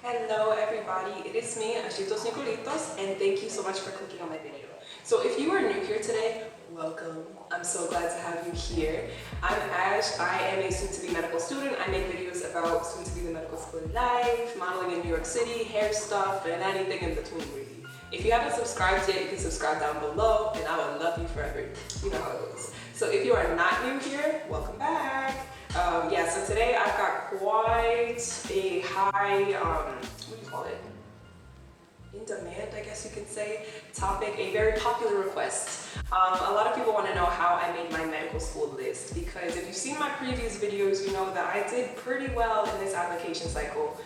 Hello everybody, it is me, 𝐈𝐓'𝐒, and thank you so much for clicking on my video. So if you are new here today, welcome. I'm so glad to have you here. I'm Ash, I am a soon-to-be medical student. I make videos about soon-to-be the medical school life, modeling in New York City, hair stuff, and anything in between really. If you haven't subscribed yet, you can subscribe down below, and I would love you forever. You know how it goes. So if you are not new here, welcome back. So today I've got quite a high, what do you call it? In demand, I guess you could say, topic, a very popular request. A lot of people want to know how I made my medical school list, because if you've seen my previous videos, you know that I did pretty well in this application cycle.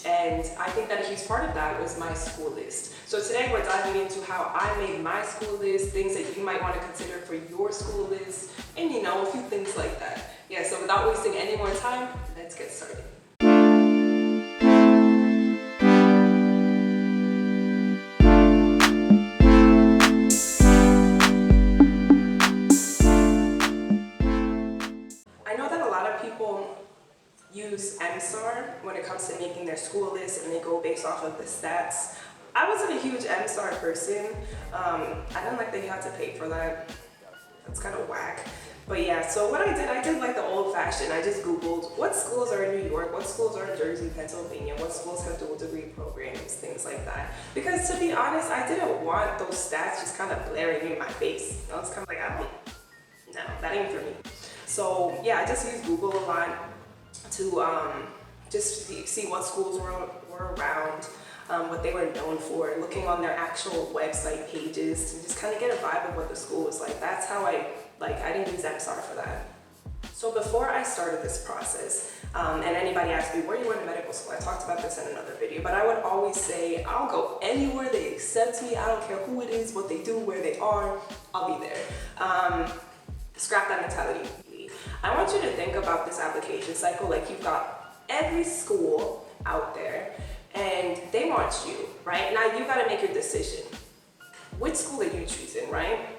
And I think that a huge part of that was my school list. So today we're diving into how I made my school list, things that you might want to consider for your school list, and you know, a few things like that. Yeah, so without wasting any more time, let's get started. I know that a lot of people use 𝐈𝐓'𝐒 when it comes to making their school list, and they go based off of the stats. I wasn't a huge 𝐈𝐓'𝐒 person. I didn't like that you had to pay for that. That's kind of whack. But yeah, so what I did like the old-fashioned. I just Googled what schools are in New York, what schools are in Jersey, Pennsylvania, what schools have dual degree programs, things like that. Because to be honest, I didn't want those stats just kind of blaring in my face. I was kind of like, no, that ain't for me. So yeah, I just used Google a lot to just see what schools were around, what they were known for, looking on their actual website pages to just kind of get a vibe of what the school was like. That's how I didn't use 𝐈𝐓'𝐒 for that. So before I started this process, and anybody asked me, where you went to medical school? I talked about this in another video, but I would always say, I'll go anywhere they accept me. I don't care who it is, what they do, where they are, I'll be there. Scrap that mentality. I want you to think about this application cycle like you've got every school out there and they want you, right? Now you gotta make your decision. Which school are you choosing, right?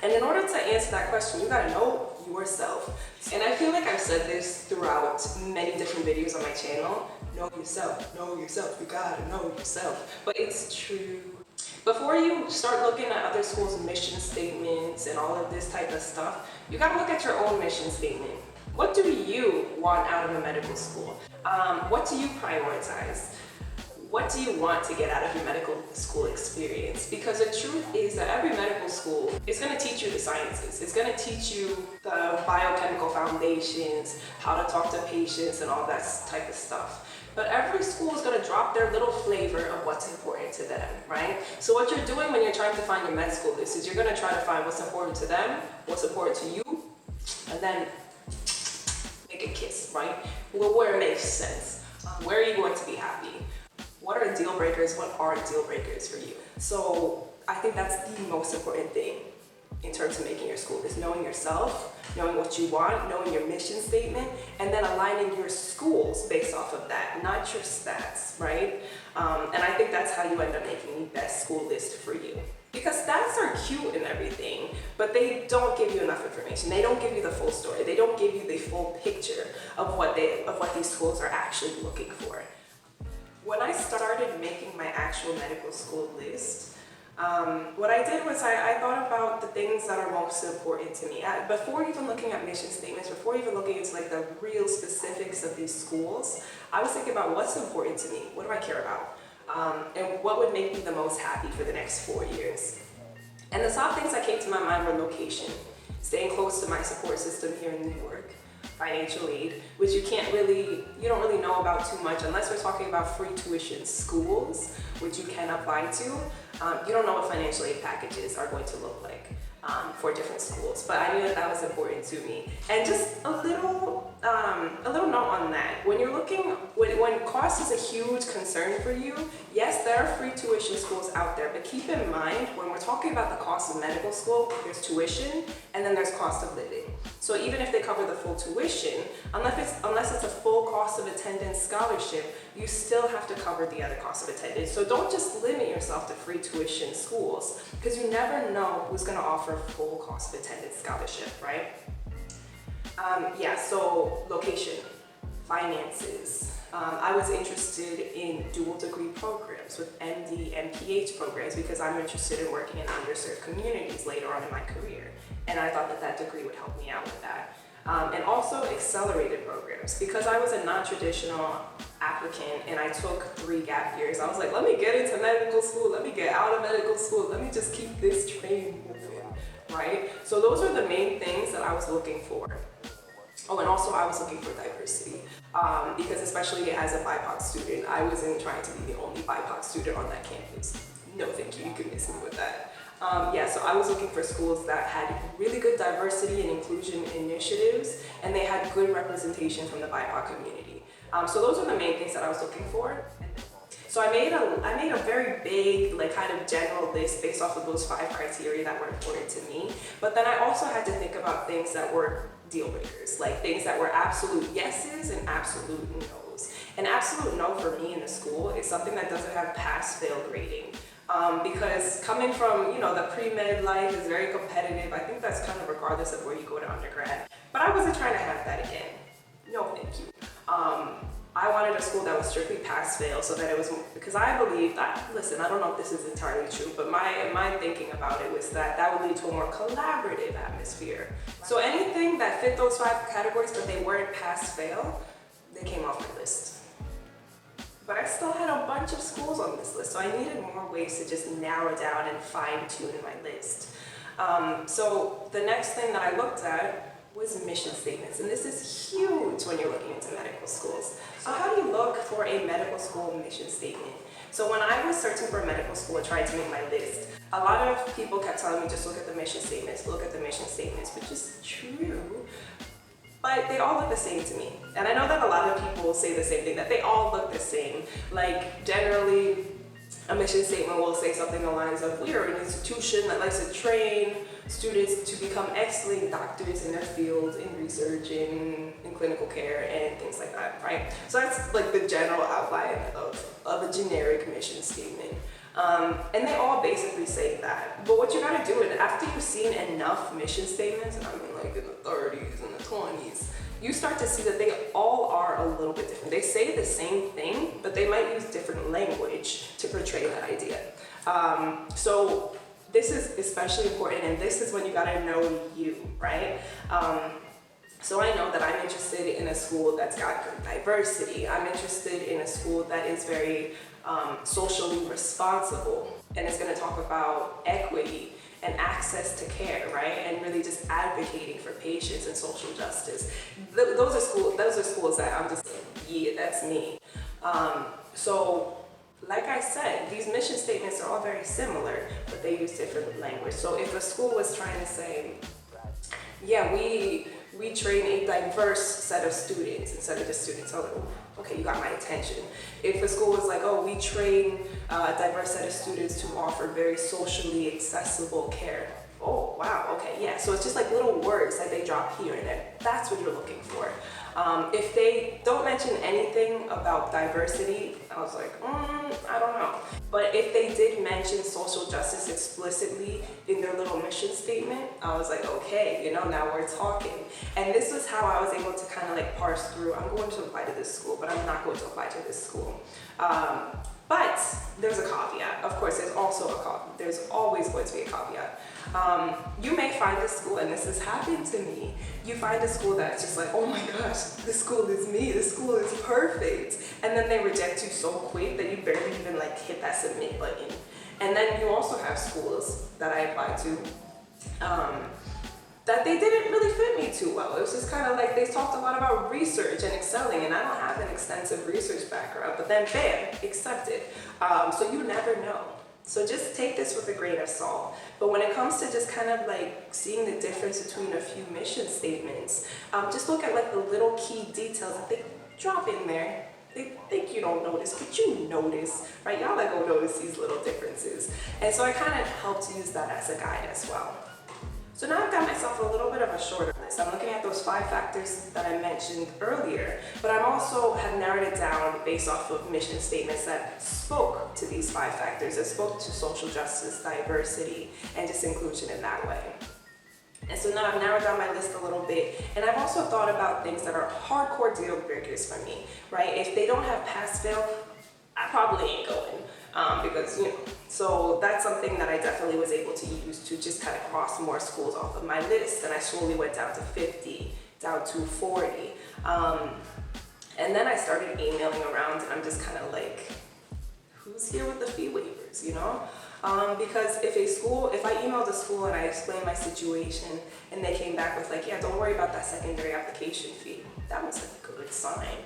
And in order to answer that question, you gotta know yourself. And I feel like I've said this throughout many different videos on my channel. Know yourself, you gotta know yourself. But it's true. Before you start looking at other schools' mission statements and all of this type of stuff, you gotta look at your own mission statement. What do you want out of a medical school? What do you prioritize? What do you want to get out of your medical school experience? Because the truth is that every medical school is going to teach you the sciences. It's going to teach you the biochemical foundations, how to talk to patients and all that type of stuff. But every school is going to drop their little flavor of what's important to them, right? So what you're doing when you're trying to find your med school list is you're going to try to find what's important to them, what's important to you, and then make a kiss, right? Well, where it makes sense. Where are you going to be happy? What are deal breakers? What aren't deal breakers for you? So I think that's the most important thing in terms of making your school is knowing yourself, knowing what you want, knowing your mission statement, and then aligning your schools based off of that, not your stats, right? And I think that's how you end up making the best school list for you. Because stats are cute and everything, but they don't give you enough information. They don't give you the full story. They don't give you the full picture of what these schools are actually looking for. When I started making my actual medical school list, what I did was I thought about the things that are most important to me. Before even looking at mission statements, before even looking into like the real specifics of these schools, I was thinking about what's important to me, what do I care about, and what would make me the most happy for the next 4 years. And the top things that came to my mind were location, staying close to my support system here in New York, financial aid, which you don't really know about too much unless we're talking about free tuition schools, which you can apply to. You don't know what financial aid packages are going to look like for different schools, but I knew that was important to me. And just a little note on that. When you're looking, when cost is a huge concern for you, yes, there are free tuition schools out there, but keep in mind, when we're talking about the cost of medical school, there's tuition and then there's cost of living. So even if they cover the full tuition, unless it's a full cost of attendance scholarship, you still have to cover the other cost of attendance. So don't just limit yourself to free tuition schools, because you never know who's going to offer full cost of attendance scholarship, right? So location, finances, I was interested in dual degree programs with MD and PH programs because I'm interested in working in underserved communities later on in my career. And I thought that that degree would help me out with that. And also accelerated programs. Because I was a non-traditional applicant and I took 3 gap years, I was like, let me get into medical school, let me get out of medical school, let me just keep this train moving, right? So those are the main things that I was looking for. Oh, and also I was looking for diversity because especially as a BIPOC student, I wasn't trying to be the only BIPOC student on that campus. No, thank you, you can miss me with that. Yeah, so I was looking for schools that had really good diversity and inclusion initiatives, and they had good representation from the BIPOC community. So those are the main things that I was looking for. So I made a very big, like kind of general list based off of those 5 criteria that were important to me. But then I also had to think about things that were deal breakers, like things that were absolute yeses and absolute nos. An absolute no for me in the school is something that doesn't have pass-fail grading. Because coming from, you know, the pre-med life is very competitive. I think that's kind of regardless of where you go to undergrad. But I wasn't trying to have that again. No, thank you. I wanted a school that was strictly pass-fail so that it was, because I believe that, listen, I don't know if this is entirely true, but my thinking about it was that that would lead to a more collaborative atmosphere. So anything that fit those 5 categories but they weren't pass-fail, they came off my list. But I still had a bunch of schools on this list, so I needed more ways to just narrow down and fine-tune my list. So the next thing that I looked at was mission statements, and this is huge when you're looking into medical schools. So how do you look for a medical school mission statement? So when I was searching for a medical school and trying to make my list, a lot of people kept telling me just look at the mission statements, look at the mission statements, which is true. But they all look the same to me. And I know that a lot of people say the same thing, that they all look the same. Like generally, a mission statement will say something along the lines of, we are an institution that likes to train students to become excellent doctors in their field, in research, in clinical care, and things like that, right? So that's like the general outline of a generic mission statement. And they all basically say that. But what you gotta do is, after you've seen enough mission statements, and I mean like in the 30s and the 20s, you start to see that they all are a little bit different. They say the same thing, but they might use different language to portray that idea. So this is especially important, and this is when you gotta know you, right? So I know that I'm interested in a school that's got good diversity. I'm interested in a school that is very socially responsible, and it's gonna talk about equity and access to care, right? And really just advocating for patients and social justice. Those are schools that I'm just like, yeah, that's me. So like I said, these mission statements are all very similar, but they use different language. So if a school was trying to say, yeah, we train a diverse set of students instead of just students, oh, okay, you got my attention. If a school was like, oh, we train a diverse set of students to offer very socially accessible care. Oh, wow, okay, yeah. So it's just like little words that they drop here and there. That's what you're looking for. If they don't mention anything about diversity, I was like, I don't know. But if they did mention social justice explicitly in their little mission statement, I was like, okay, you know, now we're talking. And this was how I was able to kind of like parse through, I'm going to apply to this school, but I'm not going to apply to this school. But there's a caveat. Of course, there's also a caveat. There's always going to be a caveat. You may find a school, and this has happened to me, you find a school that's just like, oh my gosh, this school is me, this school is perfect. And then they reject you so quick that you barely even like hit that submit button. And then you also have schools that I applied to that they didn't really fit me too well. It was just kind of like they talked a lot about research and excelling, and I don't have an extensive research background, but then bam, accepted. So you never know. So just take this with a grain of salt. But when it comes to just kind of like seeing the difference between a few mission statements, just look at like the little key details that they drop in there. They think you don't notice, but you notice, right? Y'all like go notice these little differences. And so I kind of helped use that as a guide as well. So now I've got myself a little bit of a shorter list. I'm looking at those 5 factors that I mentioned earlier, but I'm also have narrowed it down based off of mission statements that spoke to these 5 factors, that spoke to social justice, diversity, and just inclusion in that way. And so now I've narrowed down my list a little bit, and I've also thought about things that are hardcore deal breakers for me, right? If they don't have pass-fail, I probably ain't going, because, you know, so that's something that I definitely was able to use to just kind of cross more schools off of my list, and I slowly went down to 50, down to 40, and then I started emailing around, and I'm just kind of like, who's here with the fee waivers, you know? Because if I emailed a school and I explained my situation and they came back with like, yeah, don't worry about that secondary application fee, that was a good sign.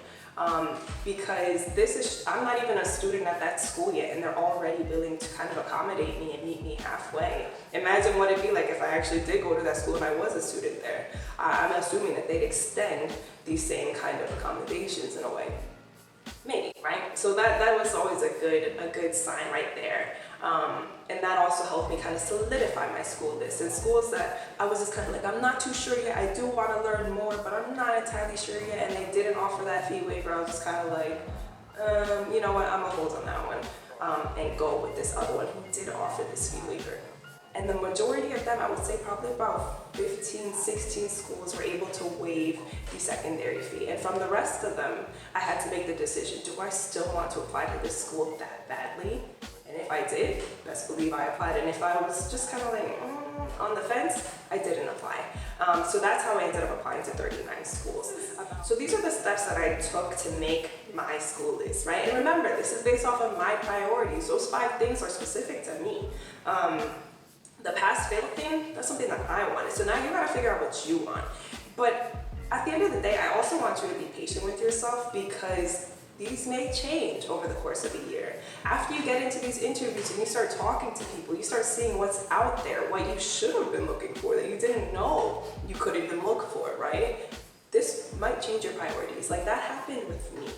Because I'm not even a student at that school yet, and they're already willing to kind of accommodate me and meet me halfway. Imagine what it'd be like if I actually did go to that school and I was a student there. I'm assuming that they'd extend these same kind of accommodations in a way. Maybe, right? So that was always a good sign right there. And that also helped me kind of solidify my school list. And schools that I was just kind of like, I'm not too sure yet, I do want to learn more, but I'm not entirely sure yet, and they didn't offer that fee waiver, I was just kind of like, you know what, I'm gonna hold on that one, and go with this other one who did offer this fee waiver. And the majority of them, I would say probably about 15, 16 schools were able to waive the secondary fee. And from the rest of them, I had to make the decision, do I still want to apply to this school that badly? And if I did, best believe I applied. And if I was just kind of like on the fence, I didn't apply. So that's how I ended up applying to 39 schools. So these are the steps that I took to make my school list, right? And remember, this is based off of my priorities. Those 5 things are specific to me. The pass-fail thing, that's something that I wanted. So now you gotta figure out what you want. But at the end of the day, I also want you to be patient with yourself, because these may change over the course of a year. After you get into these interviews and you start talking to people, you start seeing what's out there, what you should have been looking for that you didn't know you could even look for, right? This might change your priorities. Like, that happened with me.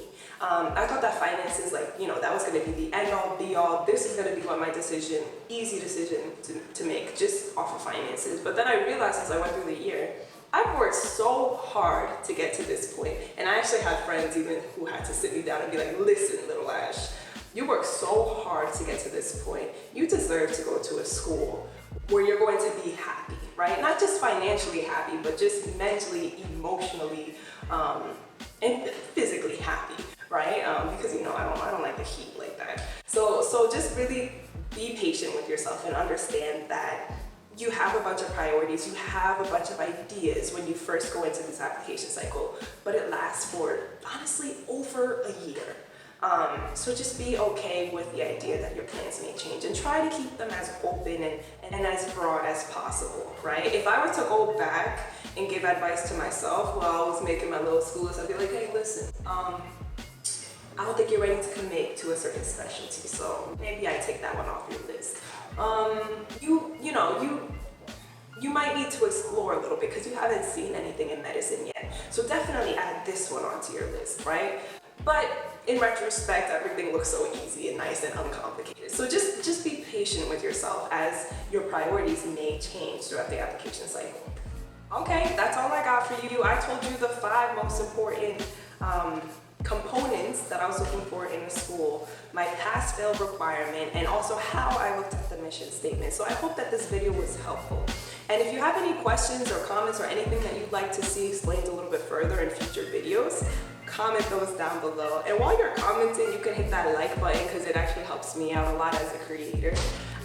I thought that finances, like, you know, that was gonna be the end all be all. This is gonna be what my decision, easy decision to make just off of finances. But then I realized as I went through the year, I've worked so hard to get to this point. And I actually had friends even who had to sit me down and be like, listen, little Ash, you worked so hard to get to this point. You deserve to go to a school where you're going to be happy, right? Not just financially happy, but just mentally, emotionally, and physically happy, right? Because, you know, I don't like the heat like that. So just really be patient with yourself and understand that you have a bunch of priorities, you have a bunch of ideas when you first go into this application cycle, but it lasts for, honestly, over a year. So just be okay with the idea that your plans may change, and try to keep them as open and as broad as possible, right? If I were to go back and give advice to myself while I was making my little school list, I'd be like, hey, listen, I don't think you're ready to commit to a certain specialty, so maybe I take that one off your list. You might need to explore a little bit because you haven't seen anything in medicine yet. So definitely add this one onto your list, right? But in retrospect, everything looks so easy and nice and uncomplicated. So just be patient with yourself as your priorities may change throughout the application cycle. Okay, that's all I got for you. I told you the 5 most important components that I was looking for in a school, my pass-fail requirement, and also how I looked at the mission statement. So I hope that this video was helpful. And if you have any questions or comments or anything that you'd like to see explained a little bit further in future videos, comment those down below. And while you're commenting, you can hit that like button because it actually helps me out a lot as a creator.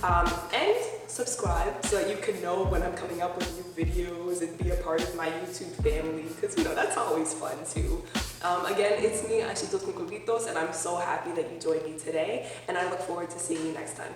And subscribe so that you can know when I'm coming up with new videos and be a part of my YouTube family, because, you know, that's always fun too. Again, it's me, 𝐈𝐓'𝐻'𝐒, and I'm so happy that you joined me today, and I look forward to seeing you next time.